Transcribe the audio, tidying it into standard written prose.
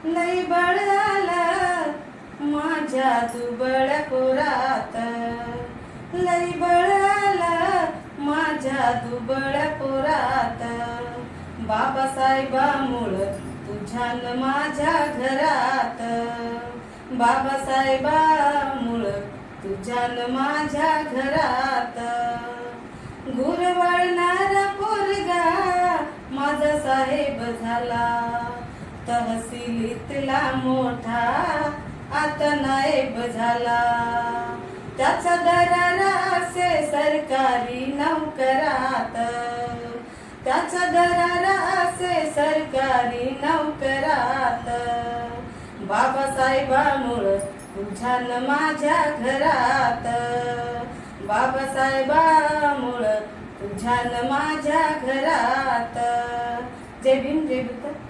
लई बळ आलं माझ्या दुबळ पोरात, लई बळ आलं माझ्या दुबळ पोरात. बाबासाहेबामुळं तुझ्यान माझ्या घरात, बाबासाहेबामुळं तुझ्यान माझ्या घरात. गुरवळणारा पोरगा माझा साहेब झाला, तहसीलीतला मोठा आता नायब झाला. त्याचा दरारा असे सरकारी नोकरात, त्याचा दरारा असे सरकारी नोकरात. बाबासाहेबामुळं तुझ्यान माझ्या घरात, बाबासाहेबामुळं तुझ्यान माझ्या घरात. जय भीम जय बुद्ध.